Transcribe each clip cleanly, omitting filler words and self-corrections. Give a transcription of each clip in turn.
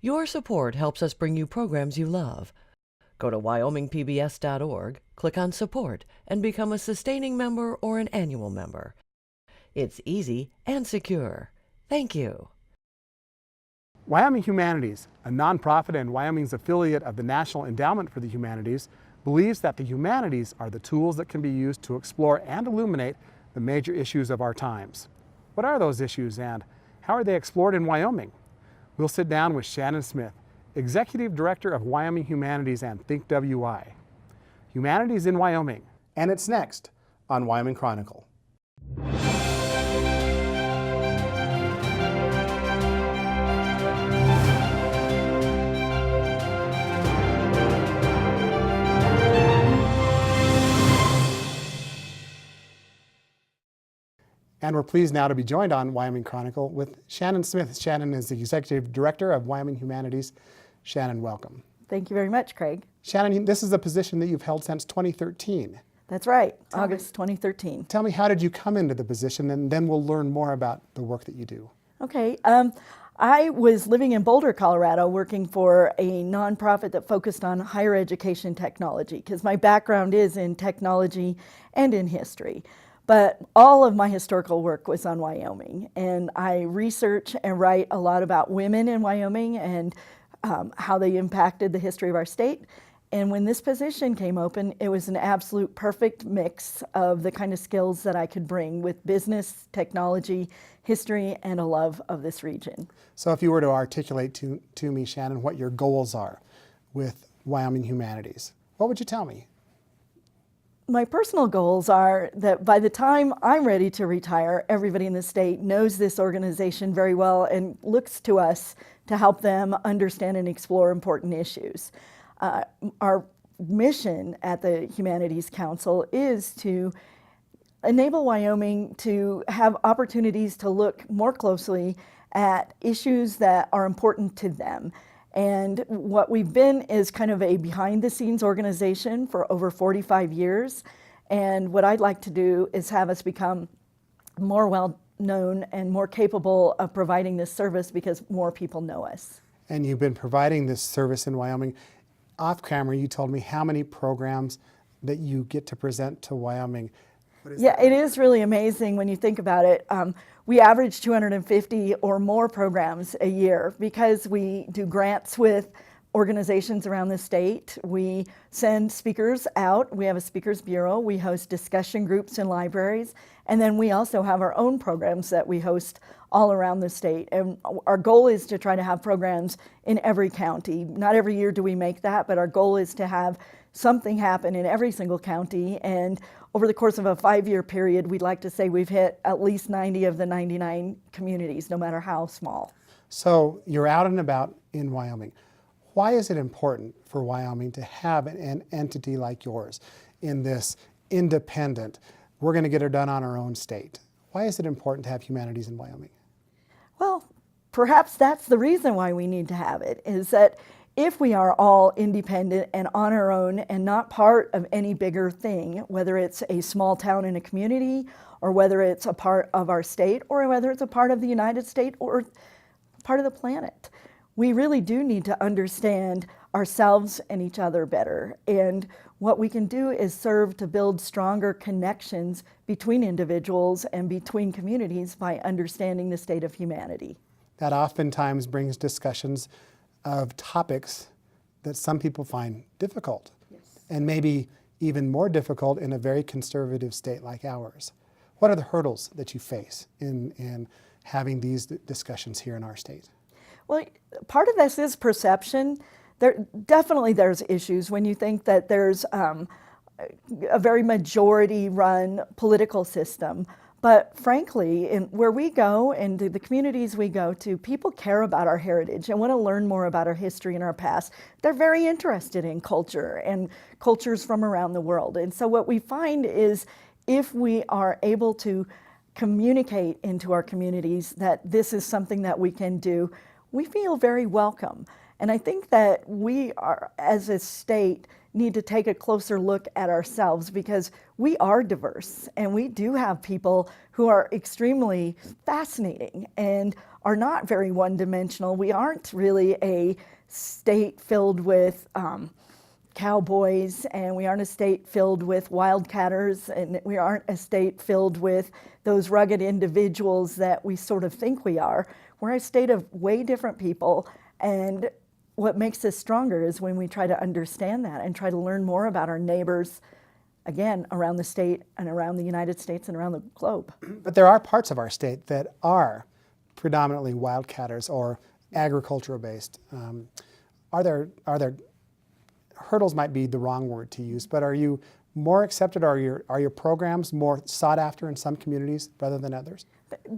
Your support helps us bring you programs you love. Go to wyomingpbs.org, click on Support, and become a sustaining member or an annual member. It's easy and secure. Thank you. Wyoming Humanities, a nonprofit and Wyoming's affiliate of the National Endowment for the Humanities, believes that the humanities are the tools that can be used to explore and illuminate the major issues of our times. What are those issues and how are they explored in Wyoming? We'll sit down with Shannon Smith, Executive Director of Wyoming Humanities and ThinkWY. Humanities in Wyoming. And it's next on Wyoming Chronicle. And we're pleased now to be joined on Wyoming Chronicle with Shannon Smith. Shannon is the Executive Director of Wyoming Humanities. Shannon, welcome. Thank you very much, Craig. Shannon, this is a position that you've held since 2013. That's right, August 2013. Tell me, how did you come into the position, and then we'll learn more about the work that you do. Okay, I was living in Boulder, Colorado, working for a nonprofit that focused on higher education technology, because my background is in technology and in history. But all of my historical work was on Wyoming, and I research and write a lot about women in Wyoming and how they impacted the history of our state. And when this position came open, it was an absolute perfect mix of the kind of skills that I could bring with business, technology, history, and a love of this region. So if you were to articulate to me, Shannon, what your goals are with Wyoming Humanities, what would you tell me? My personal goals are that by the time I'm ready to retire, everybody in the state knows this organization very well and looks to us to help them understand and explore important issues. Our mission at the Humanities Council is to enable Wyoming to have opportunities to look more closely at issues that are important to them. And what we've been is kind of a behind-the-scenes organization for over 45 years. And what I'd like to do is have us become more well-known and more capable of providing this service because more people know us. And you've been providing this service in Wyoming. Off camera, you told me how many programs that you get to present to Wyoming. Yeah, it is really amazing when you think about it. We average 250 or more programs a year because we do grants with organizations around the state. We send speakers out. We have a speakers bureau. We host discussion groups in libraries. And then we also have our own programs that we host all around the state. And our goal is to try to have programs in every county. Not every year do we make that, but our goal is to have something happen in every single county. And over the course of a 5-year period, we'd like to say we've hit at least 90 of the 99 communities, no matter how small. So you're out and about in Wyoming. Why is it important for Wyoming to have an entity like yours in this independent, we're going to get it done on our own state? Why is it important to have humanities in Wyoming? Well, perhaps that's the reason why we need to have it, is that if we are all independent and on our own and not part of any bigger thing, whether it's a small town in a community or whether it's a part of our state or whether it's a part of the United States or part of the planet, we really do need to understand ourselves and each other better. And what we can do is serve to build stronger connections between individuals and between communities by understanding the state of humanity. That oftentimes brings discussions of topics that some people find difficult, yes, and maybe even more difficult in a very conservative state like ours. What are the hurdles that you face in having these discussions here in our state? Well, part of this is perception. There's issues when you think that there's a very majority-run political system. But frankly, where we go and the communities we go to, people care about our heritage and want to learn more about our history and our past. They're very interested in culture and cultures from around the world. And so what we find is if we are able to communicate into our communities that this is something that we can do, we feel very welcome. And I think that we are, as a state, need to take a closer look at ourselves, because we are diverse and we do have people who are extremely fascinating and are not very one-dimensional. We aren't really a state filled with cowboys, and we aren't a state filled with wildcatters, and we aren't a state filled with those rugged individuals that we sort of think we are. We're a state of way different people, and what makes us stronger is when we try to understand that and try to learn more about our neighbors, again, around the state and around the United States and around the globe. But there are parts of our state that are predominantly wildcatters or agricultural based. Are there hurdles might be the wrong word to use, but are you more accepted? Are your programs more sought after in some communities rather than others?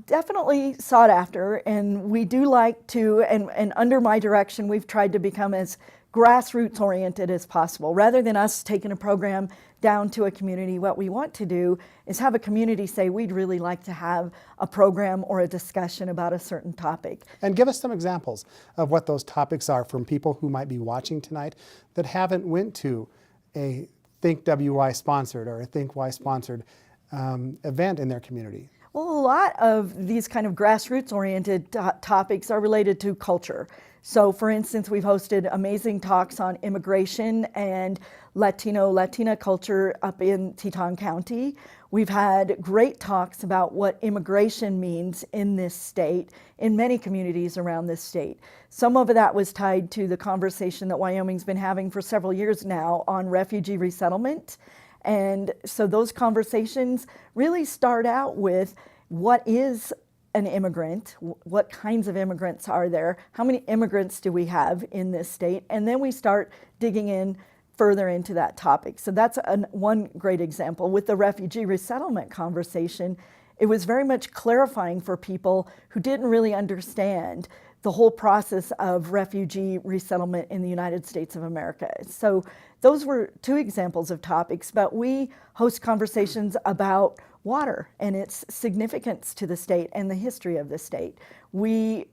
Definitely sought after, and we do like to, and under my direction, we've tried to become as grassroots oriented as possible. Rather than us taking a program down to a community, what we want to do is have a community say, we'd really like to have a program or a discussion about a certain topic. And give us some examples of what those topics are from people who might be watching tonight that haven't went to a ThinkWY sponsored or a ThinkWY sponsored event in their community. Well, a lot of these kind of grassroots-oriented topics are related to culture. So, for instance, we've hosted amazing talks on immigration and Latina culture up in Teton County. We've had great talks about what immigration means in this state, in many communities around this state. Some of that was tied to the conversation that Wyoming's been having for several years now on refugee resettlement. And so those conversations really start out with what is an immigrant, what kinds of immigrants are there, how many immigrants do we have in this state, and then we start digging in further into that topic. So that's one great example. With the refugee resettlement conversation, it was very much clarifying for people who didn't really understand the whole process of refugee resettlement in the United States of America. So those were two examples of topics, but we host conversations about water and its significance to the state and the history of the state. We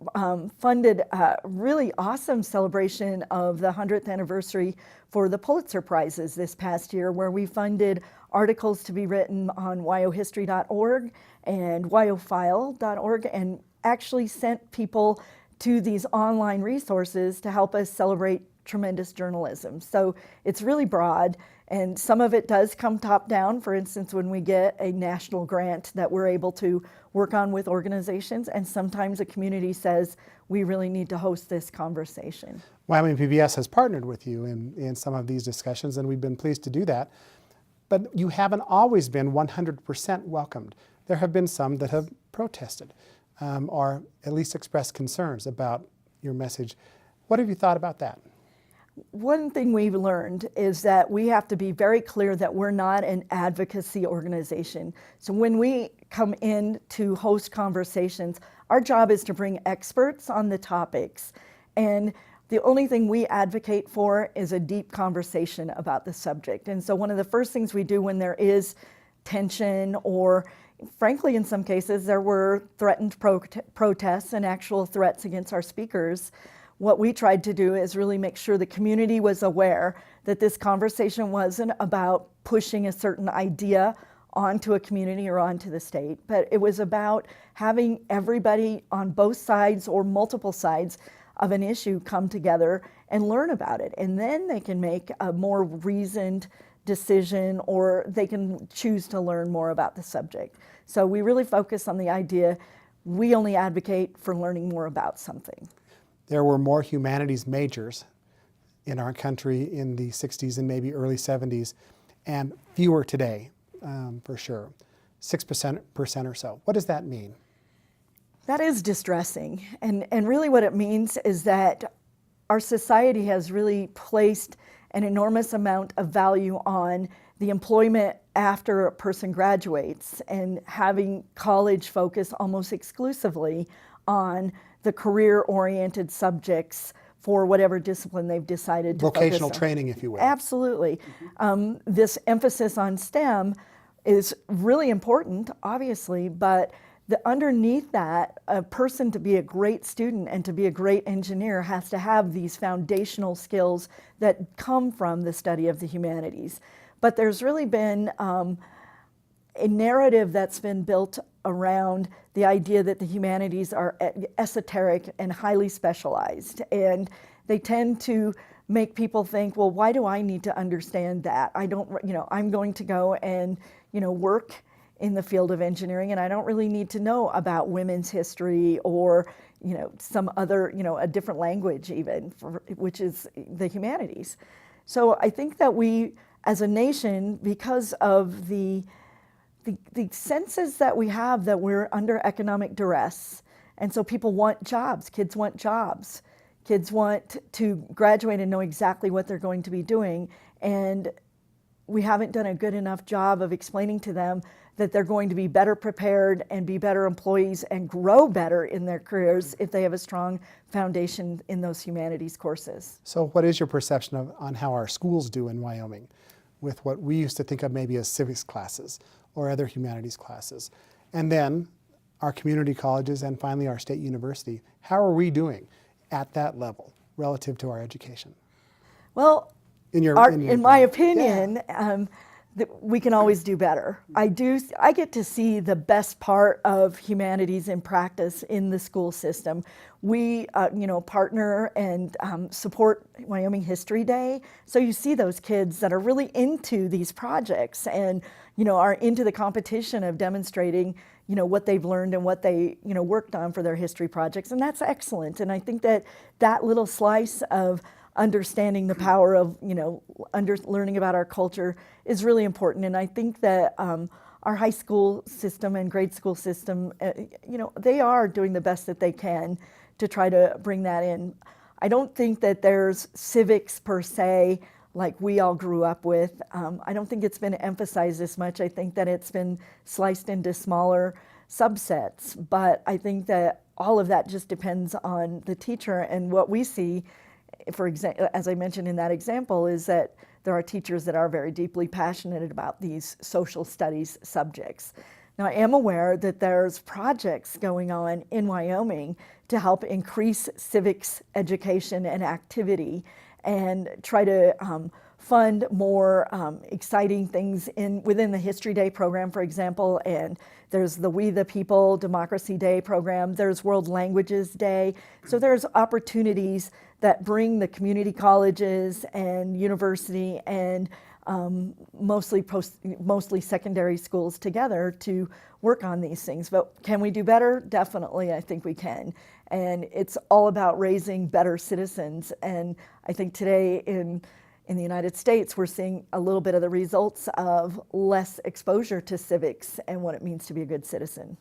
funded a really awesome celebration of the 100th anniversary for the Pulitzer Prizes this past year, where we funded articles to be written on wyohistory.org and wyofile.org, and actually sent people to these online resources to help us celebrate tremendous journalism. So it's really broad, and some of it does come top down. For instance, when we get a national grant that we're able to work on with organizations, and sometimes a community says, we really need to host this conversation. Wyoming PBS has partnered with you in some of these discussions, and we've been pleased to do that. But you haven't always been 100% welcomed. There have been some that have protested. Or at least express concerns about your message. What have you thought about that? One thing we've learned is that we have to be very clear that we're not an advocacy organization. So when we come in to host conversations, our job is to bring experts on the topics. And the only thing we advocate for is a deep conversation about the subject. And so one of the first things we do when there is tension, or frankly, in some cases, there were threatened protests and actual threats against our speakers. What we tried to do is really make sure the community was aware that this conversation wasn't about pushing a certain idea onto a community or onto the state, but it was about having everybody on both sides or multiple sides of an issue come together and learn about it. And then they can make a more reasoned decision, or they can choose to learn more about the subject. So we really focus on the idea, we only advocate for learning more about something. There were more humanities majors in our country in the 60s and maybe early 70s, and fewer today, for sure. 6% or so. What does that mean? That is distressing. And really what it means is that our society has really placed an enormous amount of value on the employment after a person graduates, and having college focus almost exclusively on the career-oriented subjects for whatever discipline they've decided to focus on. Vocational training, if you will. Absolutely. This emphasis on STEM is really important, obviously, but underneath that, a person to be a great student and to be a great engineer has to have these foundational skills that come from the study of the humanities. But there's really been a narrative that's been built around the idea that the humanities are esoteric and highly specialized. And they tend to make people think, well, why do I need to understand that? I don't, I'm going to go and, work in the field of engineering, and I don't really need to know about women's history or, some other, a different language even, which is the humanities. So I think that we, as a nation, because of the senses that we have that we're under economic duress, and so people want jobs, kids want jobs. Kids want to graduate and know exactly what they're going to be doing, and we haven't done a good enough job of explaining to them that they're going to be better prepared and be better employees and grow better in their careers if they have a strong foundation in those humanities courses. So what is your perception on how our schools do in Wyoming with what we used to think of maybe as civics classes or other humanities classes? And then our community colleges and finally our state university, how are we doing at that level relative to our education? Well, in my opinion, yeah. We can always do better. I get to see the best part of humanities in practice in the school system. We, partner and support Wyoming History Day. So you see those kids that are really into these projects and, are into the competition of demonstrating, what they've learned and what they, worked on for their history projects. And that's excellent. And I think that little slice of understanding the power of, learning about our culture is really important. And I think that our high school system and grade school system, they are doing the best that they can to try to bring that in. I don't think that there's civics per se like we all grew up with. I don't think it's been emphasized as much. I think that it's been sliced into smaller subsets. But I think that all of that just depends on the teacher. And what we see, for example, as I mentioned in that example, is that there are teachers that are very deeply passionate about these social studies subjects. Now, I am aware that there's projects going on in Wyoming to help increase civics education and activity and try to fund more exciting things within the History Day program, for example, and there's the We the People Democracy Day program, there's World Languages Day. So there's opportunities that bring the community colleges and university and mostly secondary schools together to work on these things. But can we do better? Definitely, I think we can. And it's all about raising better citizens. And I think today in the United States, we're seeing a little bit of the results of less exposure to civics and what it means to be a good citizen.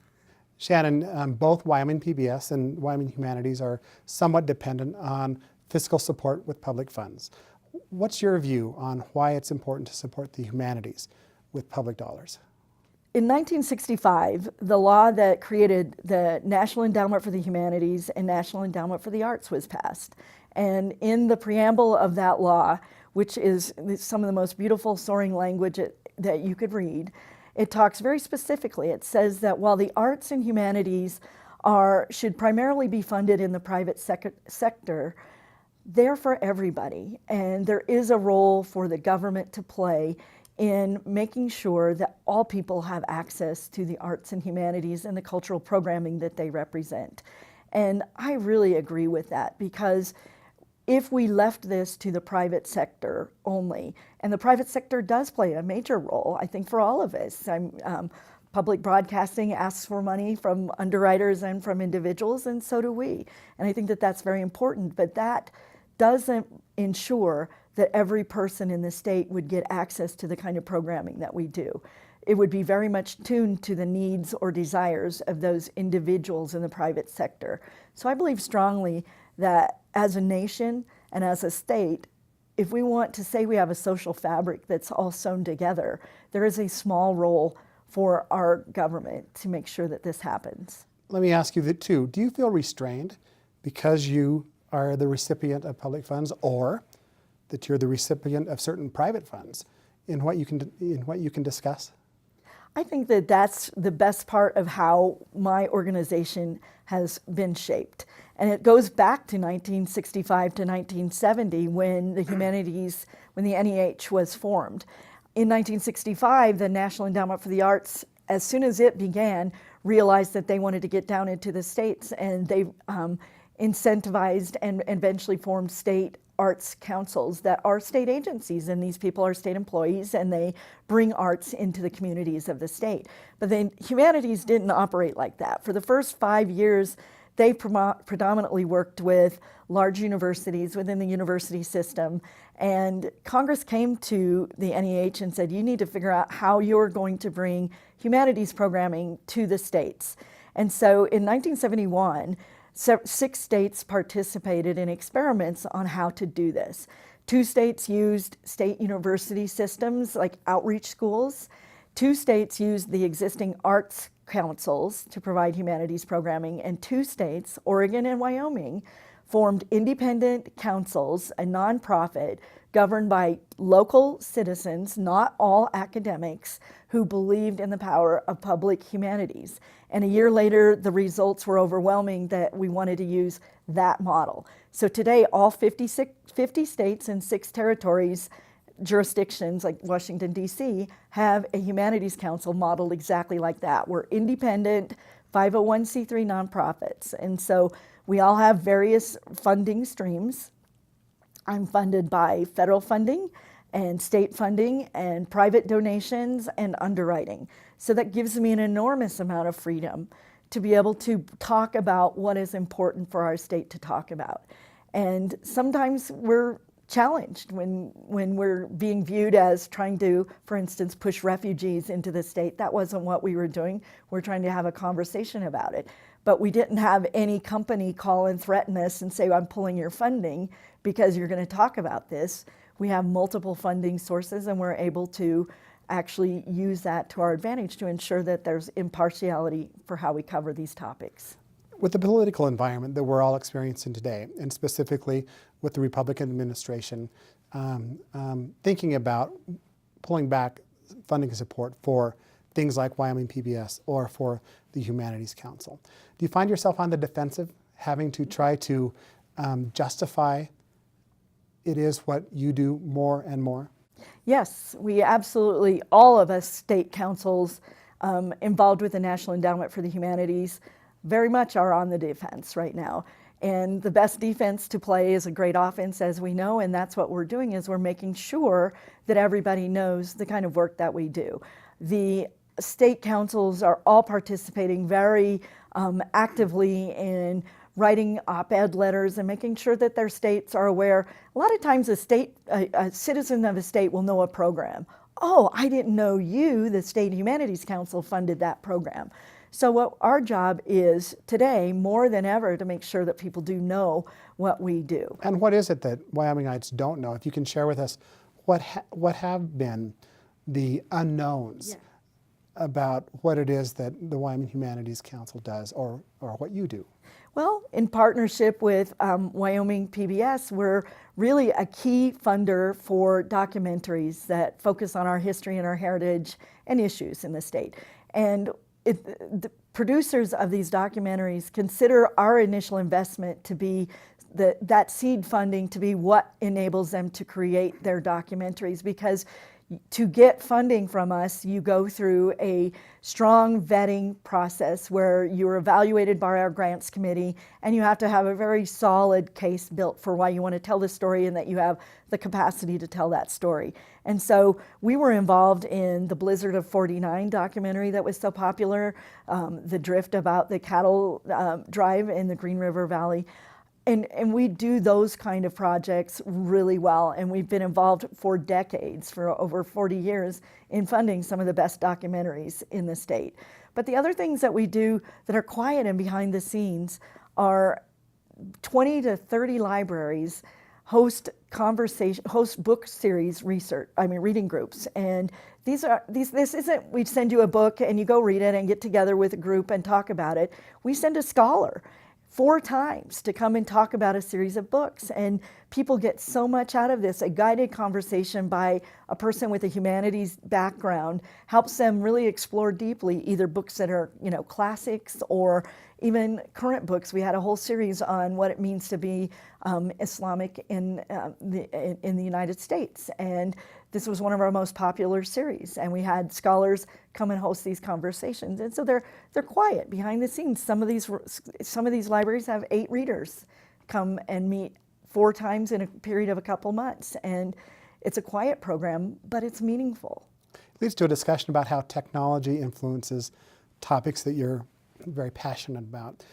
Shannon, both Wyoming PBS and Wyoming Humanities are somewhat dependent on fiscal support with public funds. What's your view on why it's important to support the humanities with public dollars? In 1965, the law that created the National Endowment for the Humanities and National Endowment for the Arts was passed. And in the preamble of that law, which is some of the most beautiful soaring language that you could read, it talks very specifically. It says that while the arts and humanities should primarily be funded in the private sector, they're for everybody. And there is a role for the government to play in making sure that all people have access to the arts and humanities and the cultural programming that they represent. And I really agree with that, because if we left this to the private sector only, and the private sector does play a major role, I think, for all of us. Public broadcasting asks for money from underwriters and from individuals, and so do we. And I think that that's very important, but that doesn't ensure that every person in the state would get access to the kind of programming that we do. It would be very much tuned to the needs or desires of those individuals in the private sector. So I believe strongly that as a nation and as a state, if we want to say we have a social fabric that's all sewn together, there is a small role for our government to make sure that this happens. Let me ask you that too. Do you feel restrained because you are the recipient of public funds, or that you're the recipient of certain private funds in what you can discuss? I think that that's the best part of how my organization has been shaped. And it goes back to 1965 to 1970 when the humanities, when the NEH was formed. In 1965, the National Endowment for the Arts, as soon as it began, realized that they wanted to get down into the states, and they incentivized and eventually formed state arts councils that are state agencies, and these people are state employees, and they bring arts into the communities of the state. But the humanities didn't operate like that. For the first 5 years, they predominantly worked with large universities within the university system, and Congress came to the NEH and said, you need to figure out how you're going to bring humanities programming to the states. And so in 1971, 6 states participated in experiments on how to do this. 2 states used state university systems like outreach schools. 2 states used the existing arts councils to provide humanities programming, and 2 states, Oregon and Wyoming, formed independent councils, a nonprofit governed by local citizens, not all academics, who believed in the power of public humanities. And a year later, the results were overwhelming that we wanted to use that model. So today, all 50 states and 6 territories, jurisdictions like Washington, D.C., have a humanities council modeled exactly like that. We're independent 501c3 nonprofits. And so we all have various funding streams. I'm funded by federal funding and state funding and private donations and underwriting. So that gives me an enormous amount of freedom to be able to talk about what is important for our state to talk about. And sometimes we're challenged when we're being viewed as trying to, for instance, push refugees into the state. That wasn't what we were doing. We're trying to have a conversation about it. But we didn't have any company call and threaten us and say, I'm pulling your funding because you're going to talk about this. We have multiple funding sources, and we're able to actually use that to our advantage to ensure that there's impartiality for how we cover these topics. With the political environment that we're all experiencing today, and specifically with the Republican administration, thinking about pulling back funding support for things like Wyoming PBS or for the Humanities Council, do you find yourself on the defensive, having to try to justify it is what you do more and more? Yes, we absolutely, all of us state councils involved with the National Endowment for the Humanities very much are on the defense right now. And the best defense to play is a great offense, as we know, and that's what we're doing, is we're making sure that everybody knows the kind of work that we do. The state councils are all participating very actively in writing op-ed letters and making sure that their states are aware. A lot of times a citizen of a state will know a program. Oh, I didn't know you, the State Humanities Council, funded that program. So what our job is today, more than ever, to make sure that people do know what we do. And what is it that Wyomingites don't know? If you can share with us what have been the unknowns about what it is that the Wyoming Humanities Council does, or what you do. Well, in partnership with Wyoming PBS, we're really a key funder for documentaries that focus on our history and our heritage and issues in the state. And the producers of these documentaries consider our initial investment to be that seed funding to be what enables them to create their documentaries, because to get funding from us, you go through a strong vetting process where you're evaluated by our grants committee, and you have to have a very solid case built for why you want to tell the story and that you have the capacity to tell that story. And so we were involved in the Blizzard of '49 documentary that was so popular, the drift about the cattle drive in the Green River Valley. And we do those kind of projects really well, and we've been involved for decades, for over 40 years, in funding some of the best documentaries in the state. But the other things that we do that are quiet and behind the scenes are 20 to 30 libraries host book series reading groups. And this isn't, we send you a book and you go read it and get together with a group and talk about it. We send a scholar 4 times to come and talk about a series of books. And people get so much out of this. A guided conversation by a person with a humanities background helps them really explore deeply either books that are, classics or even current books. We had a whole series on what it means to be Islamic in the United States. And this was one of our most popular series. And we had scholars come and host these conversations. And so they're quiet behind the scenes. Some of these libraries have 8 readers come and meet 4 times in a period of a couple months. And it's a quiet program, but it's meaningful. It leads to a discussion about how technology influences topics that you're very passionate about.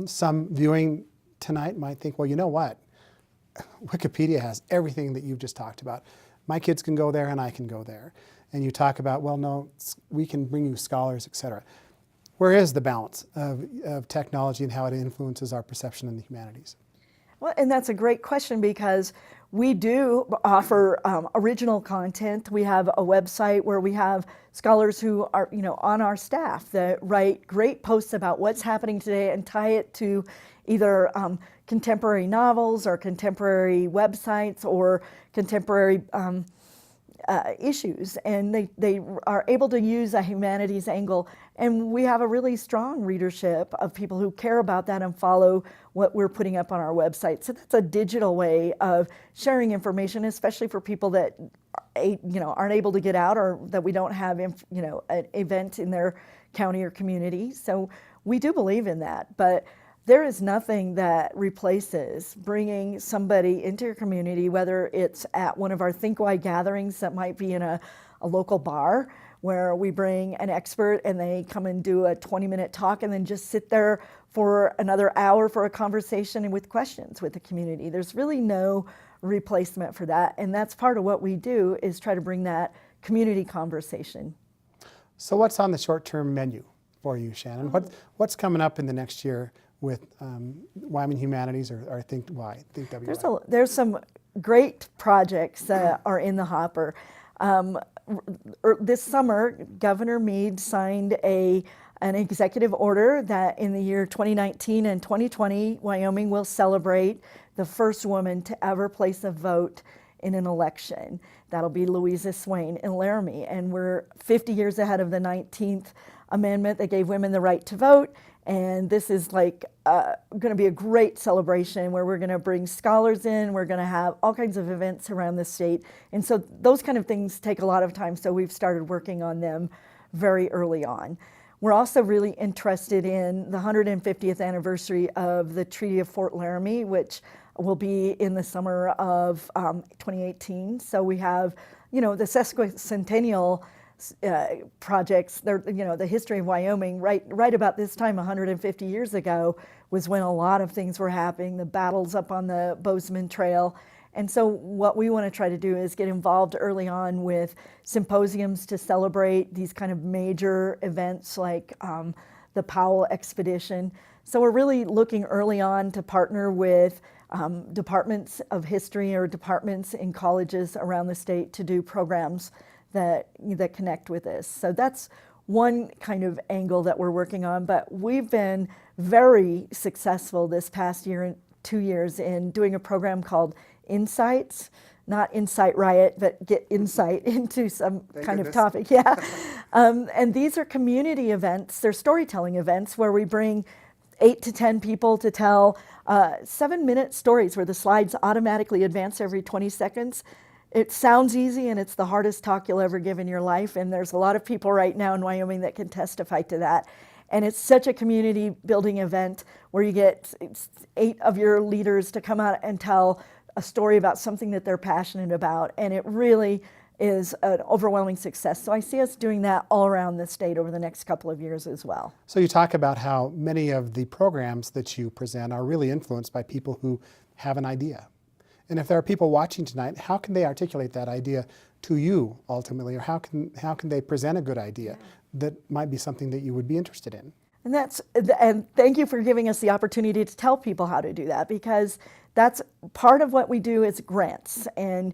Some viewing tonight might think, well, you know what? Wikipedia has everything that you've just talked about. My kids can go there and I can go there. And you talk about, well, no, we can bring you scholars, et cetera. Where is the balance of technology and how it influences our perception in the humanities? Well, and that's a great question because we do offer original content. We have a website where we have scholars who are, on our staff that write great posts about what's happening today and tie it to either contemporary novels or contemporary websites or contemporary issues. And they are able to use a humanities angle. And we have a really strong readership of people who care about that and follow what we're putting up on our website. So that's a digital way of sharing information, especially for people that aren't able to get out or that we don't have an event in their county or community. So we do believe in that. But there is nothing that replaces bringing somebody into your community, whether it's at one of our ThinkWY gatherings that might be in a local bar where we bring an expert and they come and do a 20-minute talk and then just sit there for another hour for a conversation and with questions with the community. There's really no replacement for that. And that's part of what we do is try to bring that community conversation. So what's on the short-term menu for you, Shannon? What's coming up in the next year with Wyoming Humanities or ThinkWY? There's some great projects that are in the hopper. This summer, Governor Meade signed an executive order that in the year 2019 and 2020, Wyoming will celebrate the first woman to ever place a vote in an election. That'll be Louisa Swain in Laramie. And we're 50 years ahead of the 19th Amendment that gave women the right to vote. And this is going to be a great celebration where we're going to bring scholars in. We're going to have all kinds of events around the state. And so those kind of things take a lot of time. So we've started working on them very early on. We're also really interested in the 150th anniversary of the Treaty of Fort Laramie, which will be in the summer of 2018. So we have, the sesquicentennial projects. The history of Wyoming, right about this time 150 years ago, was when a lot of things were happening, the battles up on the Bozeman Trail. And so what we want to try to do is get involved early on with symposiums to celebrate these kind of major events like the Powell Expedition. So we're really looking early on to partner with departments of history or departments in colleges around the state to do programs that connect with this. So that's one kind of angle that we're working on, but we've been very successful this past year and 2 years in doing a program called Insights, not Insight Riot, but get insight into some kind of topic. Yeah. And these are community events, they're storytelling events where we bring 8 to 10 people to tell 7-minute stories where the slides automatically advance every 20 seconds. It sounds easy and it's the hardest talk you'll ever give in your life. And there's a lot of people right now in Wyoming that can testify to that. And it's such a community building event where you get 8 of your leaders to come out and tell a story about something that they're passionate about. And it really is an overwhelming success. So I see us doing that all around the state over the next couple of years as well. So you talk about how many of the programs that you present are really influenced by people who have an idea. And if there are people watching tonight, how can they articulate that idea to you ultimately, or how can they present a good idea that might be something that you would be interested in? And thank you for giving us the opportunity to tell people how to do that, because that's part of what we do is grants. And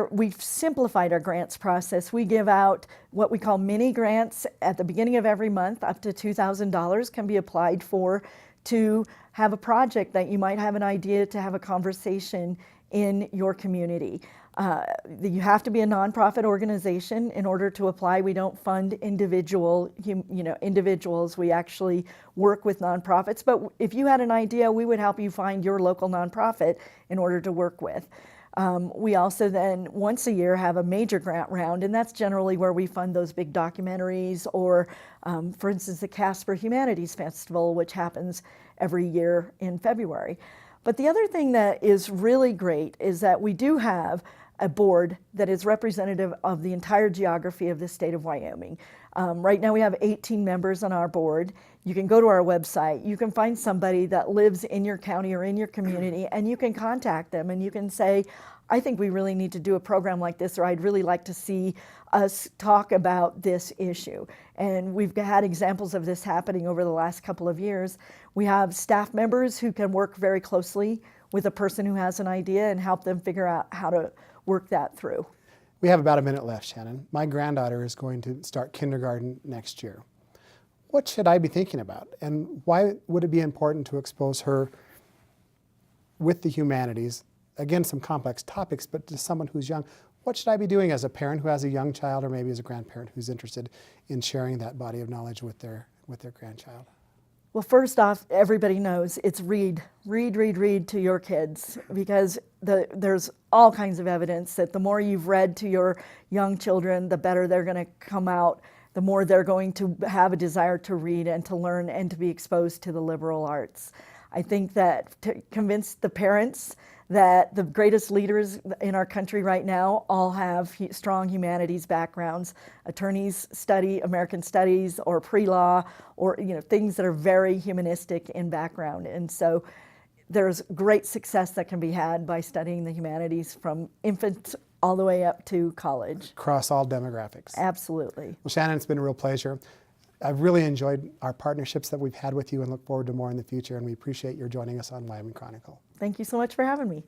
we've simplified our grants process. We give out what we call mini grants at the beginning of every month. Up to $2,000 can be applied for to have a project that you might have an idea to have a conversation in your community. You have to be a nonprofit organization in order to apply. We don't fund individuals. We actually work with nonprofits. But if you had an idea, we would help you find your local nonprofit in order to work with. We also then once a year have a major grant round, and that's generally where we fund those big documentaries or, for instance, the Casper Humanities Festival, which happens every year in February. But the other thing that is really great is that we do have a board that is representative of the entire geography of the state of Wyoming. Right now we have 18 members on our board. You can go to our website, you can find somebody that lives in your county or in your community, and you can contact them and you can say, I think we really need to do a program like this, or I'd really like to see us talk about this issue. And we've had examples of this happening over the last couple of years. We have staff members who can work very closely with a person who has an idea and help them figure out how to work that through. We have about a minute left, Shannon. My granddaughter is going to start kindergarten next year. What should I be thinking about? And why would it be important to expose her with the humanities? Again, some complex topics, but to someone who's young, what should I be doing as a parent who has a young child, or maybe as a grandparent who's interested in sharing that body of knowledge with their grandchild? Well, first off, everybody knows it's read to your kids, because there's all kinds of evidence that the more you've read to your young children, the better they're going to come out, the more they're going to have a desire to read and to learn and to be exposed to the liberal arts. I think that to convince the parents that the greatest leaders in our country right now all have strong humanities backgrounds. Attorneys study American studies or pre-law, or things that are very humanistic in background. And so there's great success that can be had by studying the humanities from infant all the way up to college. Across all demographics. Absolutely. Well, Shannon, it's been a real pleasure. I've really enjoyed our partnerships that we've had with you and look forward to more in the future, and we appreciate your joining us on Wyoming Chronicle. Thank you so much for having me.